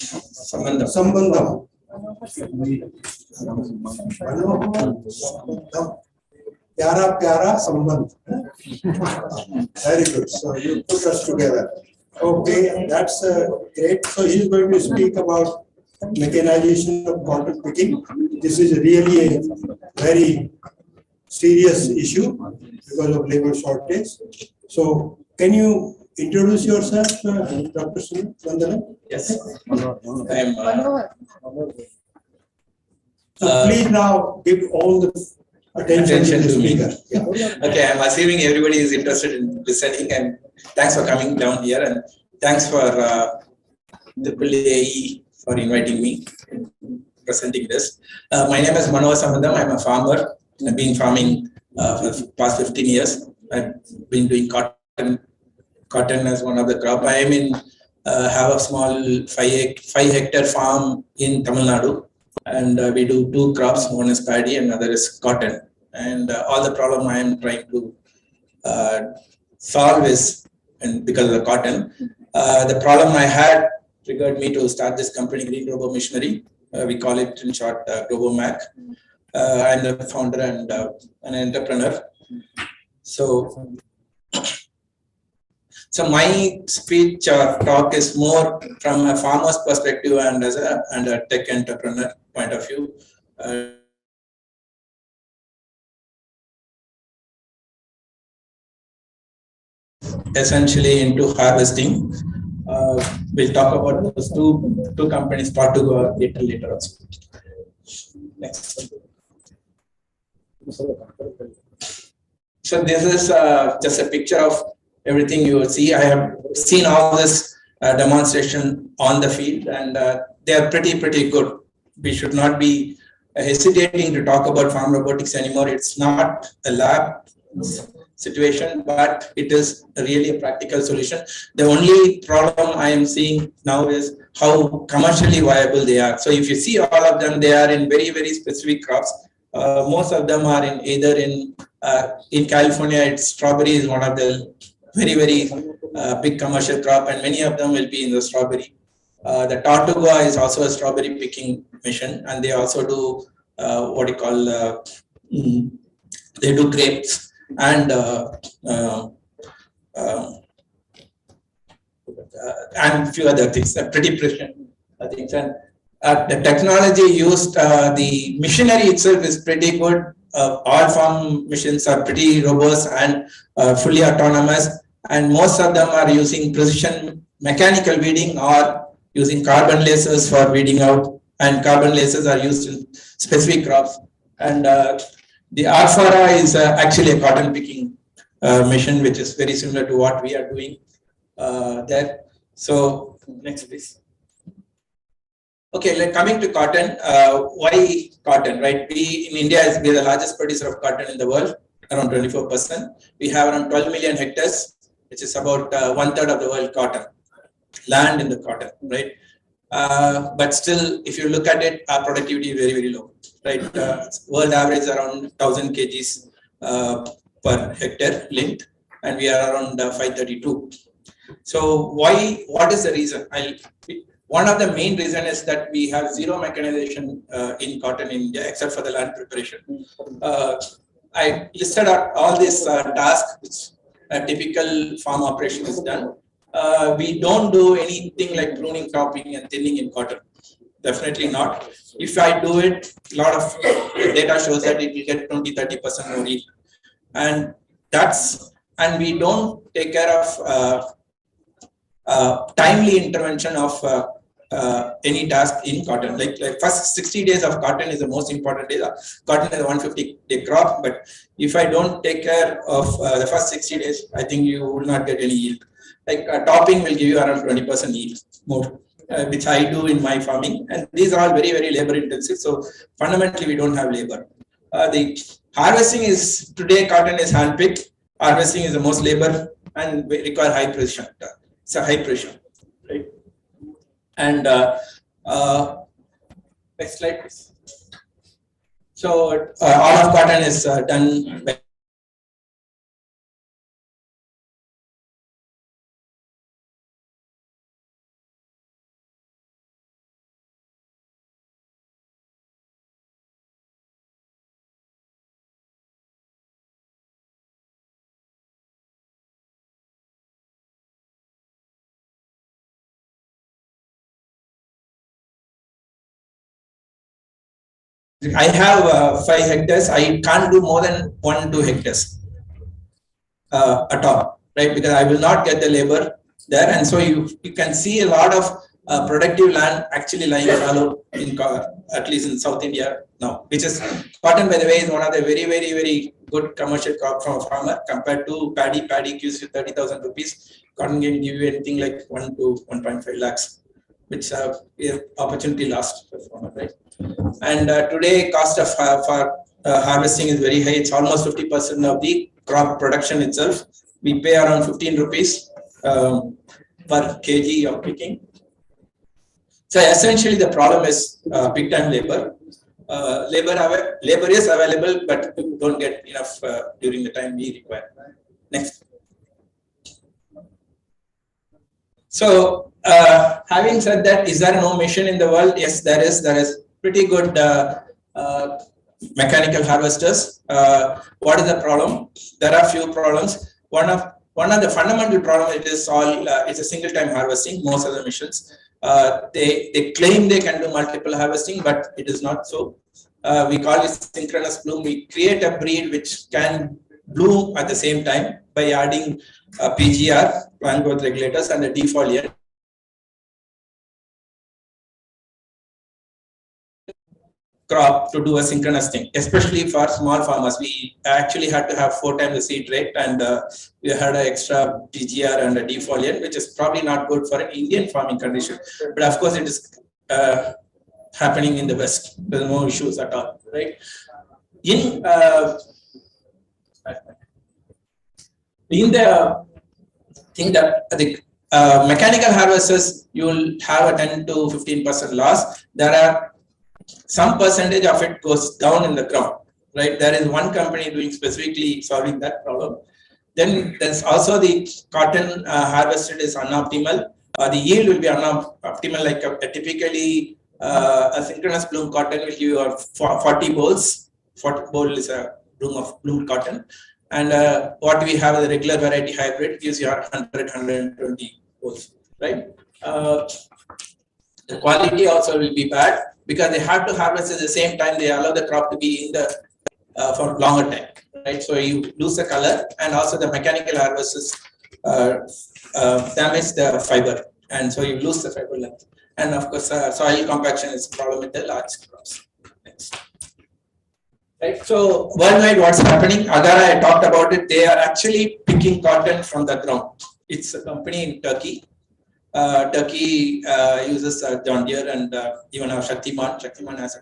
Sambandam. Sambandam. Manohar Sambandam. Pyara Pyara Sambandam. Very good. So you put us together. Okay, that's great. So he's going to speak about mechanization of cotton picking. This is really a very serious issue because of labor shortage. So can you introduce yourself, Dr. Sambandam? Yes. I am. So please now give all the attention to the speaker. Yeah. Okay, I'm assuming everybody is interested in listening, and thanks for coming down here, and thanks for the AE for inviting me, presenting this. My name is Manohar Sambandam. I'm a farmer. I've been farming for the past 15 years. I've been doing cotton as one of the crop. I am in have a small 5-hectare farm in Tamil Nadu, and we do 2 crops. One is paddy and another is cotton. And all the problem I am trying to solve is, and because of the cotton, the problem I had triggered me to start this company, Green Robo Machinery. We call it in short RoboMac. I'm the founder and an entrepreneur. So my speech or talk is more from a farmer's perspective and as a tech entrepreneur point of view. Essentially into harvesting. We'll talk about those two companies, start to go later also. Next. So this is just a picture of everything you will see. I have seen all this demonstration on the field, and they are pretty good. We should not be hesitating to talk about farm robotics anymore. It's not a lab situation, but it is really a practical solution. The only problem I am seeing now is how commercially viable they are. So if you see all of them, they are in very specific crops. Most of them are in either in California, it's strawberry is one of the very big commercial crop, and many of them will be in the strawberry. The Tortuga is also a strawberry picking mission, and they also do what you call they do grapes and few other things. Pretty precision things. And the technology used, the machinery itself is pretty good. All farm machines are pretty robust and fully autonomous, and most of them are using precision mechanical weeding or using carbon lasers for weeding out, and carbon lasers are used in specific crops. And the Alphara is actually a cotton picking machine, which is very similar to what we are doing there. So next please. Okay, like coming to cotton, why cotton, right? We in India we are the largest producer of cotton in the world, around 24%. We have around 12 million hectares, which is about 1/3 of the world cotton land in the cotton, right? But still, if you look at it, our productivity is very low, right? World average around 1,000 kgs per hectare linked, and we are around 532. So what is the reason? One of the main reason is that we have zero mechanization in cotton in India, except for the land preparation. I listed out all these tasks which a typical farm operation is done. We don't do anything like pruning, topping, and thinning in cotton. Definitely not. If I do it, a lot of data shows that it will get 20-30% more yield, and we don't take care of timely intervention of any task in cotton. Like first 60 days of cotton is the most important day. Cotton is a 150-day crop, but if I don't take care of the first 60 days, I think you will not get any yield. Like topping will give you around 20% yield more, which I do in my farming, and these are all very labor intensive. So fundamentally, we don't have labor. The harvesting is today cotton is hand picked. Harvesting is the most labor and require high precision. It's a high pressure, right? And next slide, please. So all of cotton is done by I have 5 hectares. I can't do more than 1-2 hectares at all, right? Because I will not get the labor there, and so you can see a lot of productive land actually lying fallow in at least in South India now. Which is cotton, by the way, is one of the very good commercial crop from a farmer compared to paddy. Paddy gives you 30,000 rupees. Cotton can give you anything like 1 to 1.5 lakhs, which is opportunity lost for farmer, right? And today, cost of harvesting is very high. It's almost 50% of the crop production itself. We pay around 15 rupees per kg of picking. So essentially, the problem is big time labor. Labor is available, but we don't get enough during the time we require. Next. So, having said that, is there no machine in the world? Yes, there is. There is pretty good mechanical harvesters. What is the problem? There are few problems. One of the fundamental problem it is all it's a single time harvesting. Most of the machines they claim they can do multiple harvesting, but it is not so. We call it synchronous bloom. We create a breed which can bloom at the same time by adding PGR, plant growth regulators, and a defoliant crop to do a synchronous thing, especially for small farmers. We actually had to have 4 times the seed rate, and we had an extra PGR and a defoliant, which is probably not good for an Indian farming condition. But of course, it is happening in the West. There's no issues at all, right? In the thing that the mechanical harvesters, you will have a 10 to 15% loss. There are some percentage of it goes down in the ground, right? There is one company doing specifically solving that problem. Then there's also the cotton harvested is unoptimal. The yield will be unoptimal, like typically a synchronous bloom cotton will give you 40 bowls. 40 bowl is a bloom of bloomed cotton. And what we have the regular variety hybrid gives you 100-120 bowls, right? The quality also will be bad because they have to harvest at the same time. They allow the crop to be in the for longer time, right? So you lose the color, and also the mechanical harvesters damage the fiber, and so you lose the fiber length. And of course, soil compaction is a problem with the large crops. Next. Right. So worldwide, what's happening? Agara, I talked about it. They are actually picking cotton from the ground. It's a company in Turkey. Turkey uses John Deere, and even our Shaktiman has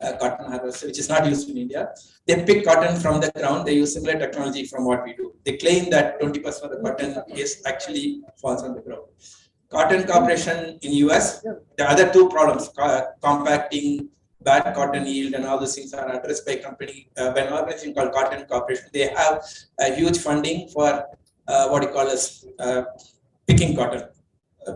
a cotton harvester, which is not used in India. They pick cotton from the ground. They use similar technology from what we do. They claim that 20% of the cotton is actually falls on the ground. Cotton Corporation in US, the other two problems, compacting, bad cotton yield, and all those things are addressed by company. When an organization called Cotton Corporation, they have a huge funding for what you call as picking cotton,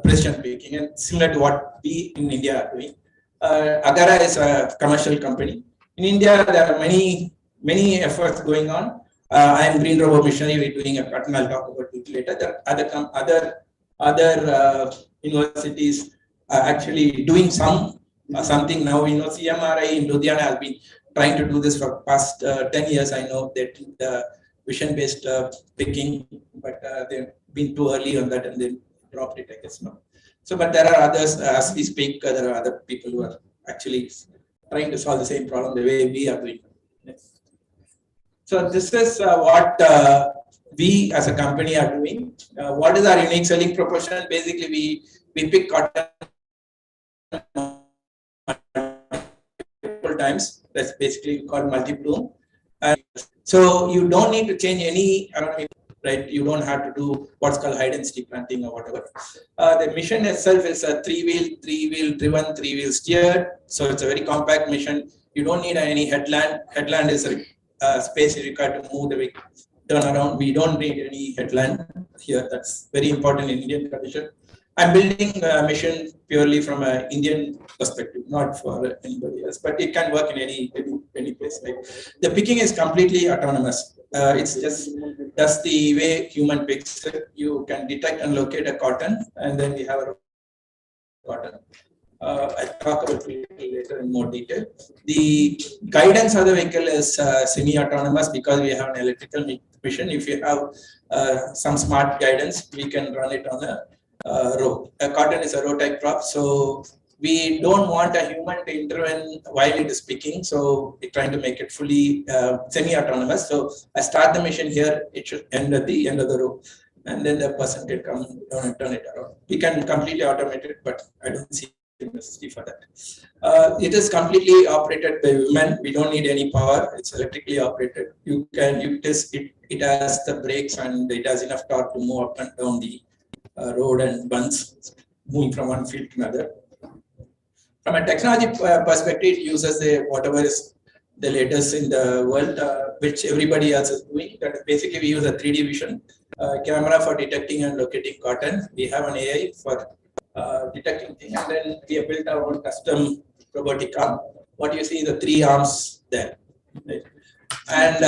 precision picking, and similar to what we in India are doing. Agara is a commercial company. In India, there are many efforts going on. I am Green Robo Missionary. We're doing a cotton. I'll talk about it later. There are other universities are actually doing something now. CMRI in Ludhiana has been trying to do this for past 10 years. I know that the vision-based picking, but they've been too early on that and they dropped it, I guess now. So, but there are others as we speak. There are other people who are actually trying to solve the same problem the way we are doing. Next. So this is what we as a company are doing. What is our unique selling proposition? Basically, we pick cotton multiple times. That's basically called multi-bloom. So you don't need to change any agronomy, right? You don't have to do what's called high density planting or whatever. The mission itself is a three-wheel driven, 3-wheel steered. So it's a very compact mission. You don't need any headland. Headland is a space required to move the vehicle, turn around. We don't need any headland here. That's very important in Indian condition. I'm building a mission purely from an Indian perspective, not for anybody else, but it can work in any place. Like the picking is completely autonomous. It's just the way human picks it. You can detect and locate a cotton, and then we have a cotton. I'll talk about it later in more detail. The guidance of the vehicle is semi-autonomous because we have an electrical mission. If you have some smart guidance, we can run it on a row. A cotton is a row type crop, so we don't want a human to intervene while it is picking. So we're trying to make it fully semi-autonomous. So I start the machine here, it should end at the end of the row, and then the person can come down and turn it around. We can completely automate it, but I don't see necessity for that. It is completely operated by women. We don't need any power. It's electrically operated. It has the brakes and it has enough torque to move up and down the road and bunds, moving from one field to another. From a technology perspective, it uses whatever is the latest in the world, which everybody else is doing. That basically, we use a 3D vision camera for detecting and locating cotton. We have an AI for detecting things, and then we have built our own custom robotic arm. What you see, the 3 arms there. Right? And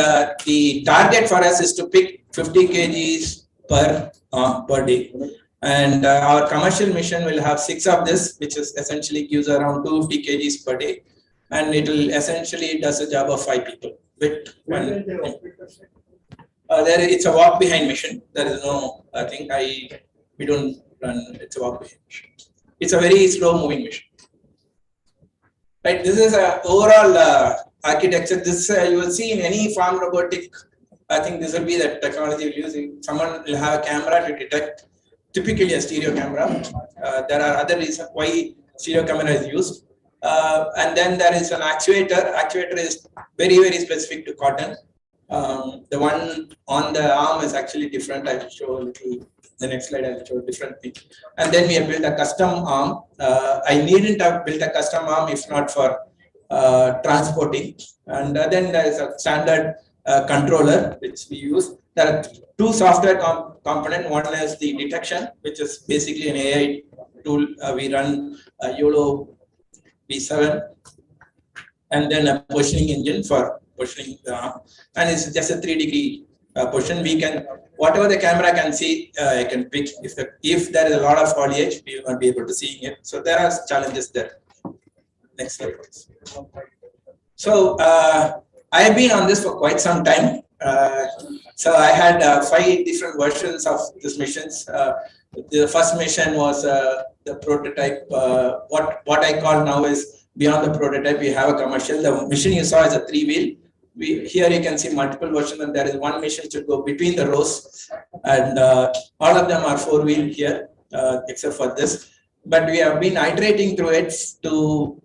the target for us is to pick 50 kgs per arm per day. And our commercial mission will have 6 of this, which is essentially gives around 250 kgs per day. And it will essentially does a job of 5 people. With one. It's a walk behind mission. There is no thing. We don't run. It's a walk behind mission. It's a very slow moving mission. Right. This is a overall architecture. This you will see in any farm robotic. I think this will be the technology we're using. Someone will have a camera to detect. Typically a stereo camera. There are other reasons why stereo camera is used. And then there is an actuator. Actuator is very, very specific to cotton. The one on the arm is actually different. I will show a little. The next slide I will show a different thing. And then we have built a custom arm. I needn't have built a custom arm if not for transporting. And then there is a standard controller which we use. There are 2 software components. One is the detection, which is basically an AI tool. We run YOLO V7, and then a positioning engine for positioning the arm. And it's just a 3-degree position. We can, whatever the camera can see, I can pick. If there is a lot of foliage, we will not be able to see it. So there are challenges there. Next slide, please. So I have been on this for quite some time. So I had 5 different versions of these missions. The first mission was the prototype. What I call now is beyond the prototype. We have a commercial. The mission you saw is a 3-wheel. Here you can see multiple versions, and there is one mission to go between the rows, and all of them are 4-wheel here, except for this. But we have been iterating through it to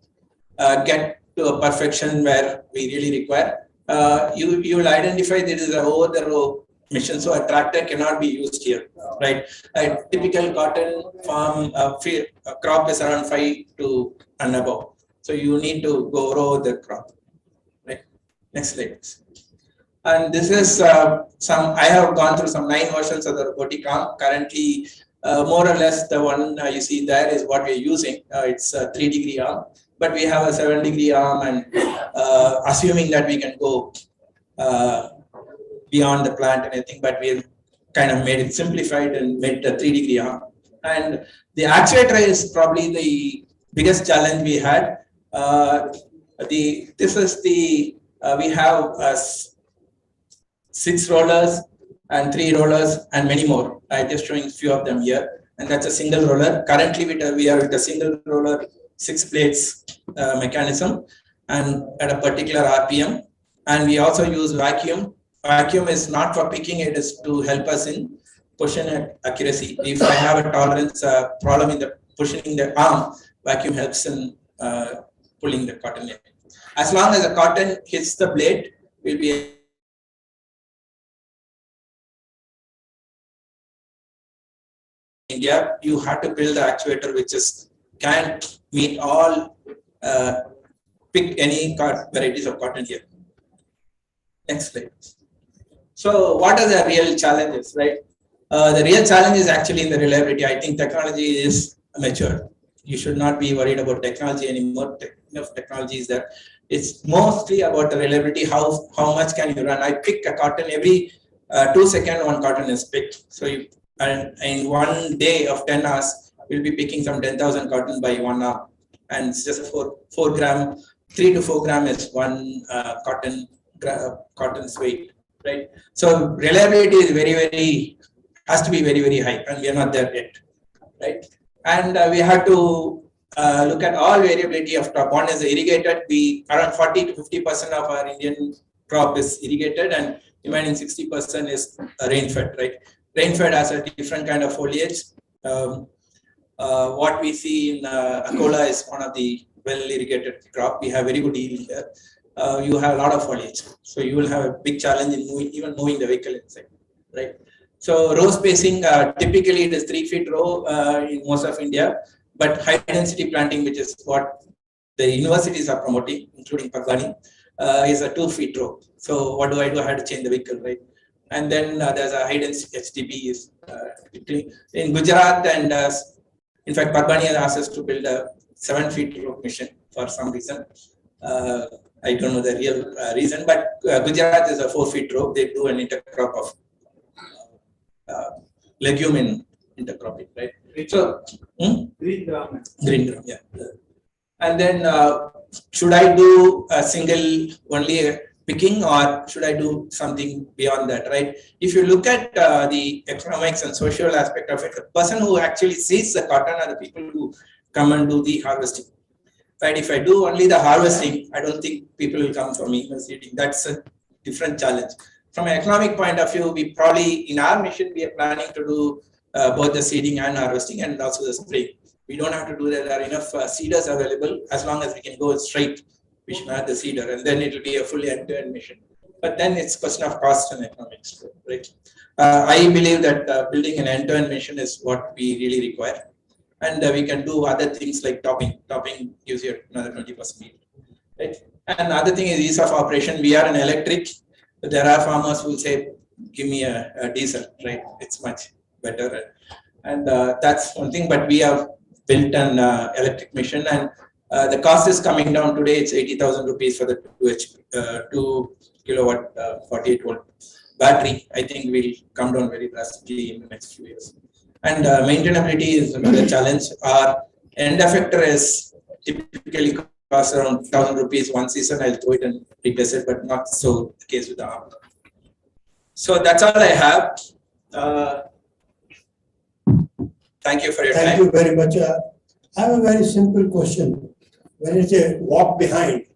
get to a perfection where we really require. You will identify this is an over-the-row mission, so a tractor cannot be used here, right? A typical cotton farm crop is around 5 to and above, so you need to go row the crop. Right? Next slide. And this is I have gone through some 9 versions of the robotic arm. Currently, more or less the one you see there is what we're using. It's a 3-degree arm. But we have a 7-degree arm, and assuming that we can go beyond the plant and anything, but we kind of made it simplified and made the 3-degree arm. And the actuator is probably the biggest challenge we had. We have 6 rollers and 3 rollers and many more. I'm just showing a few of them here, and that's a single roller. Currently, we are with a single roller 6 plates mechanism and at a particular RPM. And we also use vacuum. Vacuum is not for picking, it is to help us in position accuracy. If I have a tolerance problem in the pushing the arm, vacuum helps in pulling the cotton in. As long as the cotton hits the blade, we'll be India, you have to build the actuator which can't meet all pick any varieties of cotton here. Next slide. So what are the real challenges, right? The real challenge is actually in the reliability. I think technology is mature. You should not be worried about technology anymore. Enough technology is there. It's mostly about the reliability. How much can you run? I pick a cotton every 2 seconds. One cotton is picked. So and in one day of 10 hours, we'll be picking some 10,000 cotton by 1 hour. and it's just 4 gram, 3 to 4 gram is one cotton's weight, right? So reliability is has to be very high, and we are not there yet, right? And we have to look at all variability of crop. One is irrigated. Around 40 to 50% of our Indian crop is irrigated, and remaining 60% is rain-fed, right? Rain-fed has a different kind of foliage. What we see in Akola is one of the well-irrigated crop. We have very good yield here. You have a lot of foliage, so you will have a big challenge in moving the vehicle inside, right? So row spacing, typically it is 3 feet row in most of India, but high density planting, which is what the universities are promoting, including Pagbani, is a 2 feet row. So what do? I have to change the vehicle, right? And then there's a high density HDB is in Gujarat, and in fact Pagbani has asked us to build a 7 feet row machine for some reason. I don't know the real reason, but Gujarat is a 4 feet row. They do an intercrop of legume in intercropping, right? So green ground, yeah. And then should I do a single only picking, or should I do something beyond that, right? If you look at the economics and social aspect of it, the person who actually sees the cotton are the people who come and do the harvesting, right? If I do only the harvesting, I don't think people will come for me for seeding. That's a different challenge. From an economic point of view, we probably, in our mission, we are planning to do both the seeding and harvesting, and also the spraying. We don't have to do that. There are enough seeders available. As long as we can go straight, we should have the seeder, and then it will be a fully end-to-end mission. But then it's a question of cost and economics, right? I believe that building an end-to-end mission is what we really require. And we can do other things like topping. Topping gives you another 20% yield, right? And the other thing is ease of operation. We are an electric. There are farmers who will say, give me a diesel, right? It's much better. And that's one thing, but we have built an electric machine, and the cost is coming down. Today it's 80,000 rupees for the 2 kilowatt 48 volt battery. I think will come down very drastically in the next few years. And maintainability is another challenge. Our end effector is typically cost around 1,000 rupees one season. I'll throw it and replace it, but not so the case with the arm. So that's all I have. Thank you for your time. Thank you very much. I have a very simple question. When you say walk behind,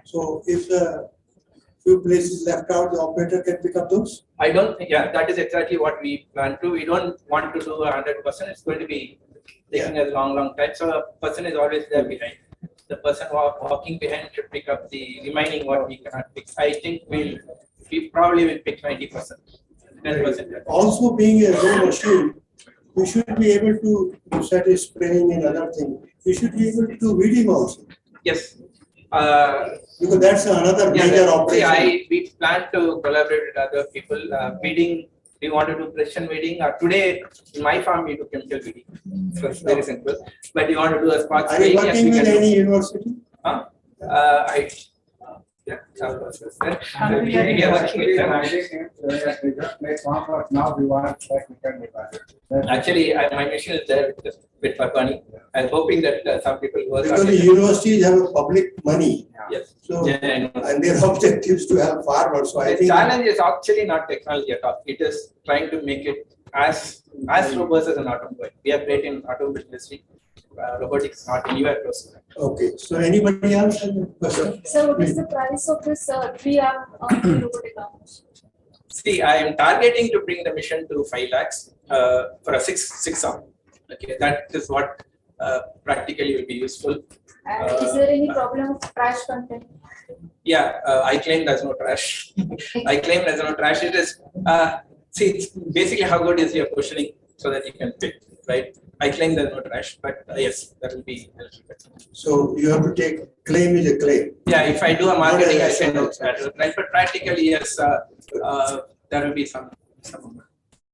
so if a few places left out, the operator can pick up those? I don't think, yeah, that is exactly what we plan to. We don't want to do 100%. It's going to be taking a long time. So a person is always there behind. The person walking behind should pick up the remaining what we cannot pick. I think we probably will pick 90%. 10%. Also, being a row machine, we should be able to set a spraying and other thing. We should be able to do weeding also. Yes. Because that's another major operation. We plan to collaborate with other people. Weeding, we want to do precision weeding. Today, in my farm, we do chemical weeding. So it's very simple. But you want to do a spot spraying? Are you working with any university? Yeah, we are working with them. Now we want actually, my mission is there with Pagbani. I'm hoping that some people work. Because the universities have a public money. Yes. So, and their objective is to help farmers. So I think the challenge is actually not technology at all. It is trying to make it as robust as an automobile. We are great in automobile industry. Robotics not anywhere close to that. Okay. So anybody else have a question? So what is the price of this 3-arm robotic arm? See, I am targeting to bring the mission to 5 lakhs for a 6 arm. Okay, that is what practically will be useful. And is there any problem of trash content? Yeah, I claim there's no trash. I claim there's no trash. It is see, basically how good is your questioning so that you can pick, right? I claim there's no trash, but yes, that will be a little bit. So you have to take claim is a claim. Yeah, if I do a marketing, I say no, right? But practically, yes, there will be some.